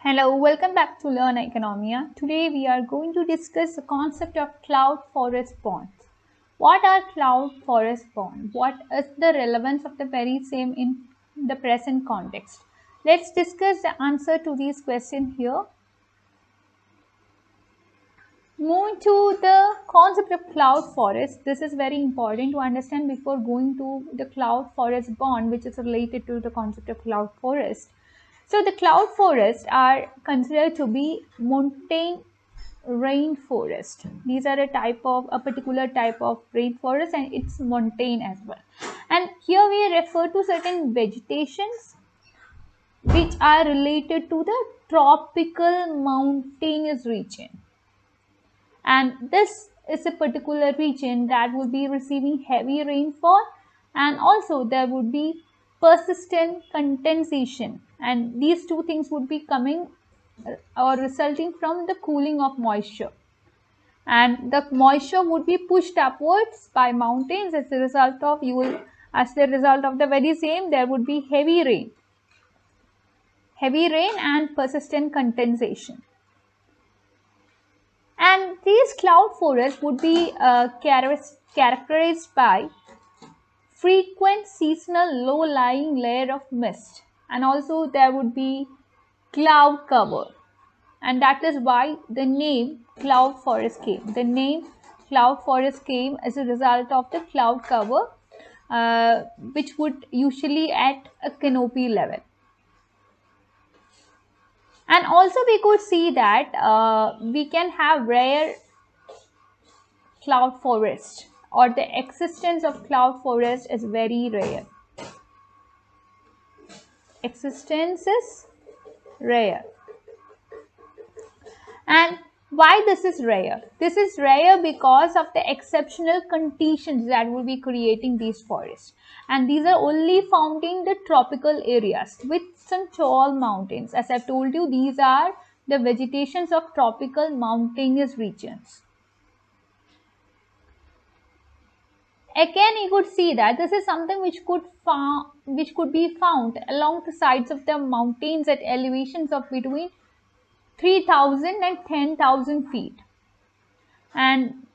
Hello, welcome back to Learn Oikonomia. Today we are going to discuss the concept of cloud forest bonds. What are cloud forest bonds? What is the relevance of the very same in the present context? Let's discuss the answer to these questions here. Moving to the concept of cloud forest, this is very important to understand before going to the cloud forest bond, which is related to the concept of cloud forest. So the cloud forests are considered to be montane rainforest. These are a particular type of rainforest, and it's montane as well. And here we refer to certain vegetations which are related to the tropical mountainous region. And this is a particular region that would be receiving heavy rainfall, and also there would be persistent condensation, and these two things would be coming or resulting from the cooling of moisture, and the moisture would be pushed upwards by mountains. As a result of the very same, there would be heavy rain and persistent condensation. And these cloud forests would be characterized by frequent seasonal low-lying layer of mist, and also there would be cloud cover, and that is why the name cloud forest came. The name cloud forest came as a result of the cloud cover, which would usually at a canopy level. And also we could see that we can have rare cloud forest, or the existence of cloud forest is very rare. Existence is rare. And why this is rare? This is rare because of the exceptional conditions that will be creating these forests. And these are only found in the tropical areas with some tall mountains. As I've told you, these are the vegetations of tropical mountainous regions. Again, you could see that this is something which could be found along the sides of the mountains at elevations of between 3,000 and 10,000 feet. And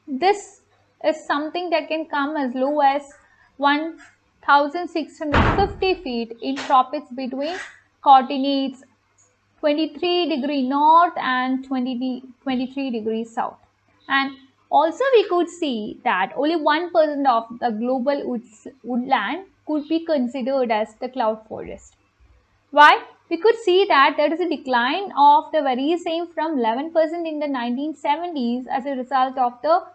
this is something that can come as low as 1,650 feet in tropics between coordinates 23 degrees north and 23 degrees south. And also we could see that only 1% of the global woodland could be considered as the cloud forest. Why? We could see that there is a decline of the very same from 11% in the 1970s as a result of the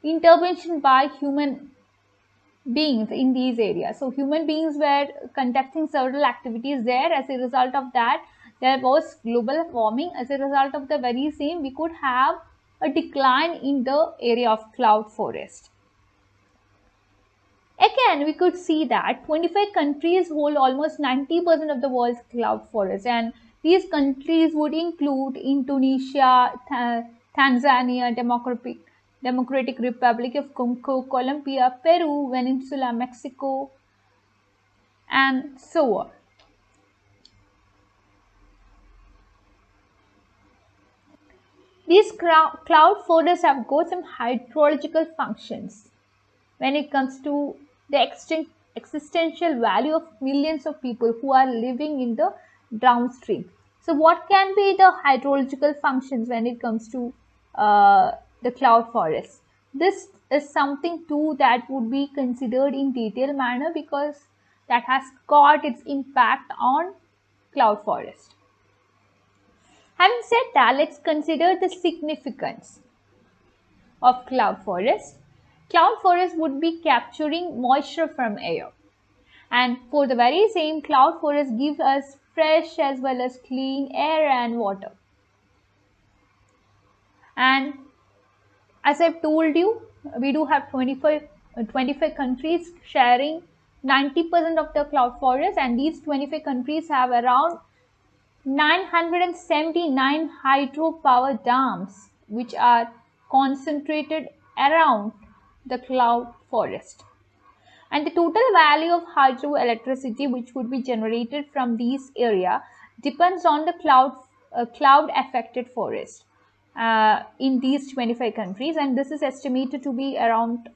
intervention by human beings in these areas. So human beings were conducting several activities there. As a result of that, there was global warming. As a result of the very same, we could have a decline in the area of cloud forest. Again, we could see that 25 countries hold almost 90% of the world's cloud forest, and these countries would include Indonesia, Tanzania, Democratic Republic of Congo, Colombia, Peru, Venezuela, Mexico, and so on. These cloud forests have got some hydrological functions when it comes to the existential value of millions of people who are living in the downstream. So what can be the hydrological functions when it comes to the cloud forest? This is something too that would be considered in detailed manner, because that has got its impact on cloud forest. Having said that, let's consider the significance of cloud forest. Cloud forest would be capturing moisture from air, and for the very same, cloud forest gives us fresh as well as clean air and water. And as I've told you, we do have 25 countries sharing 90% of the cloud forest, and these 25 countries have around 979 hydropower dams which are concentrated around the cloud forest. And the total value of hydroelectricity which would be generated from these area depends on the cloud affected forest in these 25 countries, and this is estimated to be around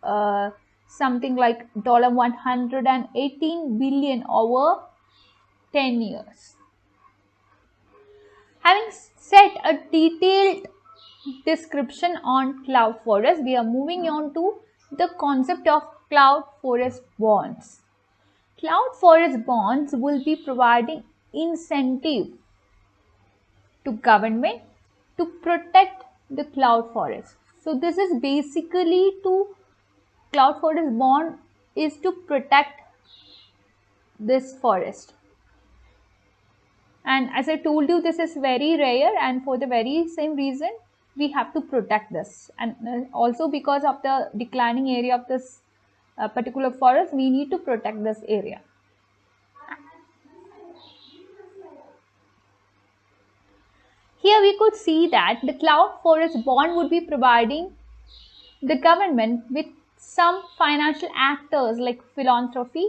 something like $118 billion over 10 years. Having set a detailed description on cloud forest, we are moving on to the concept of cloud forest bonds. Cloud forest bonds will be providing incentive to government to protect the cloud forest. So this is basically to cloud forest bond is to protect this forest. And as I told you, this is very rare, and for the very same reason we have to protect this, and also because of the declining area of this particular forest, we need to protect this area. Here we could see that the cloud forest bond would be providing the government with some financial actors like philanthropy,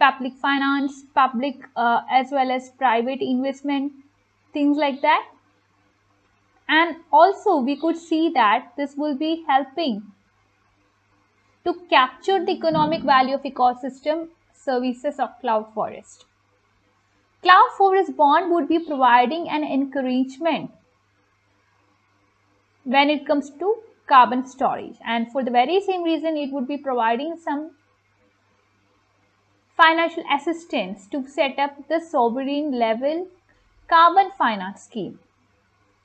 public finance, public as well as private investment, things like that. And also we could see that this will be helping to capture the economic value of ecosystem services of cloud forest. Cloud forest bond would be providing an encouragement when it comes to carbon storage, and for the very same reason it would be providing some financial assistance to set up the sovereign level carbon finance scheme.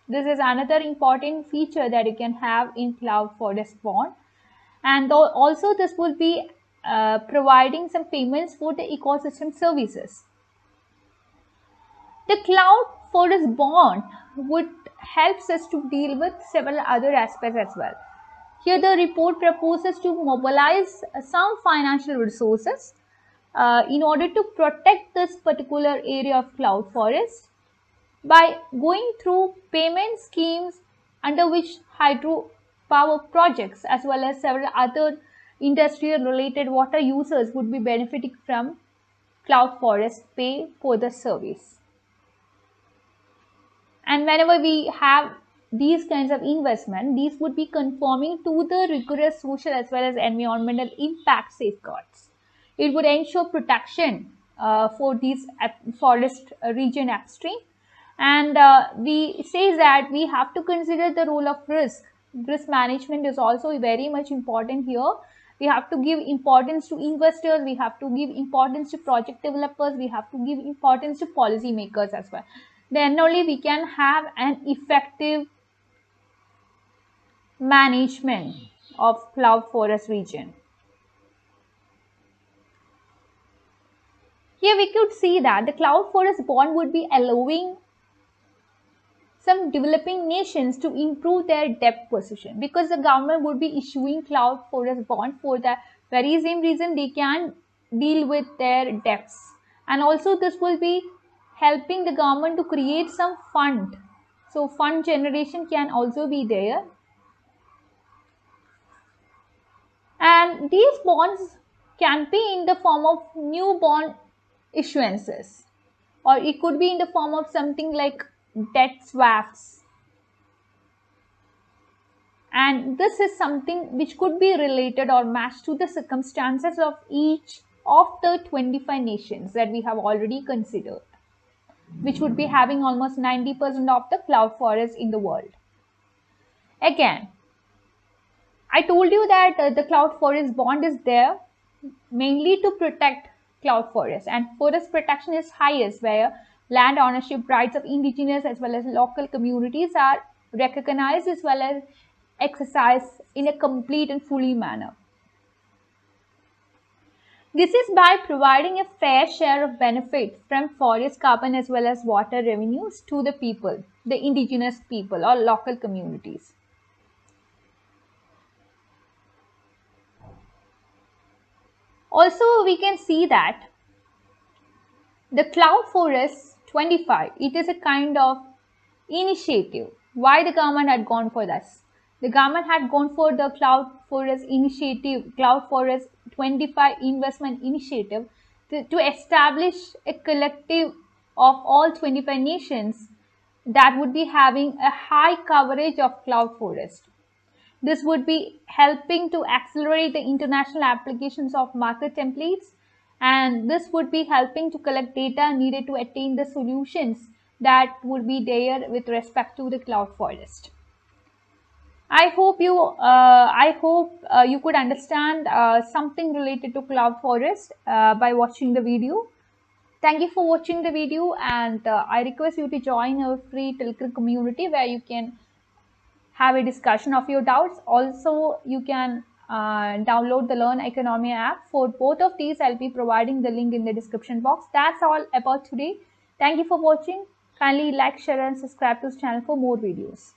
This is another important feature that you can have in cloud forest bond, and also this will be providing some payments for the ecosystem services. The cloud forest bond would helps us to deal with several other aspects as well. Here the report proposes to mobilize some financial resources in order to protect this particular area of cloud forest by going through payment schemes under which hydropower projects as well as several other industrial related water users would be benefiting from cloud forest pay for the service. And whenever we have these kinds of investment, these would be conforming to the rigorous social as well as environmental impact safeguards. It would ensure protection for these forest region upstream, and we say that we have to consider the role of risk. Risk management is also very much important here. We have to give importance to investors, we have to give importance to project developers, we have to give importance to policy makers as well. Then only we can have an effective management of cloud forest region. Here we could see that the cloud forest bond would be allowing some developing nations to improve their debt position, because the government would be issuing cloud forest bond for the very same reason they can deal with their debts, and also this will be helping the government to create some fund. So fund generation can also be there, and these bonds can be in the form of new bond issuances, or it could be in the form of something like debt swaps, and this is something which could be related or matched to the circumstances of each of the 25 nations that we have already considered, which would be having almost 90% of the cloud forest in the world. Again, I told you that the cloud forest bond is there mainly to protect cloud forest, and forest protection is highest where land ownership rights of indigenous as well as local communities are recognized as well as exercised in a complete and fully manner. This is by providing a fair share of benefit from forest carbon as well as water revenues to the people, the indigenous people or local communities. Also, we can see that the Cloud Forest 25, it is a kind of initiative. Why the government had gone for this? The government had gone for the Cloud Forest initiative, Cloud Forest 25 investment initiative to establish a collective of all 25 nations that would be having a high coverage of cloud forest. This would be helping to accelerate the international applications of market templates, and this would be helping to collect data needed to attain the solutions that would be there with respect to the cloud forest. I hope you could understand something related to cloud forest by watching the video. Thank you for watching the video, and I request you to join our free Telegram community where you can have a discussion of your doubts. Also, you can download the Learn Oikonomia app. For both of these, I'll be providing the link in the description box. That's all about today. Thank you for watching. Kindly like, share and subscribe to this channel for more videos.